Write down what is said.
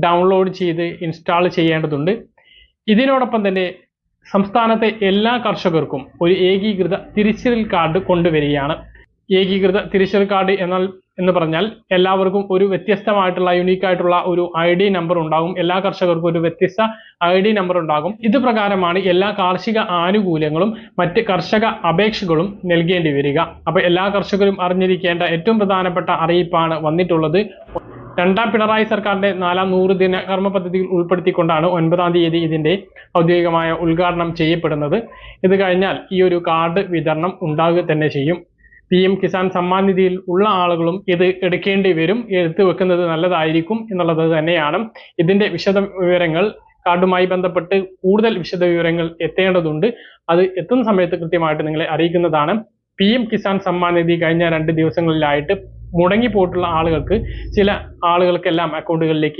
Download ചെയ്ത് install ചെയ്യേണ്ടതുണ്ട്. ഇതിനോടൊപ്പം തന്നെ സംസ്ഥാനത്തെ എല്ലാ കർഷകർക്കും ഒരു ഏകീകൃത തിരിച്ചറിയൽ കാർഡ് കൊണ്ടുവരികയാണ്. ഏകീകൃത തിരിച്ചറിയൽ കാർഡ് എന്ന് പറഞ്ഞാൽ എല്ലാവർക്കും ഒരു വ്യത്യസ്തമായിട്ടുള്ള യുണീക്കായിട്ടുള്ള ഒരു ID നമ്പർ ഉണ്ടാകും. എല്ലാ കർഷകർക്കും ഒരു വ്യത്യസ്ത ID നമ്പർ ഉണ്ടാകും. ഇത് പ്രകാരമാണ് എല്ലാ കാർഷിക ആനുകൂല്യങ്ങളും മറ്റ് കർഷക അപേക്ഷകളും നൽകേണ്ടി വരിക. അപ്പോൾ എല്ലാ കർഷകരും അറിഞ്ഞിരിക്കേണ്ട ഏറ്റവും പ്രധാനപ്പെട്ട അറിയിപ്പാണ് വന്നിട്ടുള്ളത്. രണ്ടാം പിണറായി സർക്കാരിന്റെ 4ാം 100 ദിന കർമ്മ പദ്ധതിയിൽ ഉൾപ്പെടുത്തിക്കൊണ്ടാണ് 9ാം തീയതി ഇതിന്റെ ഔദ്യോഗികമായ ഉദ്ഘാടനം ചെയ്യപ്പെടുന്നത്. ഇത് കഴിഞ്ഞാൽ ഈ ഒരു കാർഡ് വിതരണം ഉണ്ടാകുക തന്നെ ചെയ്യും. PM കിസാൻ സമ്മാൻ നിധിയിൽ ഉള്ള ആളുകളും ഇത് എടുക്കേണ്ടി വരും. എടുത്തു വെക്കുന്നത് നല്ലതായിരിക്കും എന്നുള്ളത് തന്നെയാണ്. ഇതിന്റെ വിശദവിവരങ്ങൾ കാർഡുമായി ബന്ധപ്പെട്ട് കൂടുതൽ വിശദവിവരങ്ങൾ എത്തേണ്ടതുണ്ട്. അത് എത്തുന്ന സമയത്ത് കൃത്യമായിട്ട് നിങ്ങളെ അറിയിക്കുന്നതാണ്. PM കിസാൻ സമ്മാൻ നിധി കഴിഞ്ഞ 2 ദിവസങ്ങളിലായിട്ട് മുടങ്ങിപ്പോയിട്ടുള്ള ആളുകൾക്ക് ചില ആളുകൾക്കെല്ലാം അക്കൗണ്ടുകളിലേക്ക്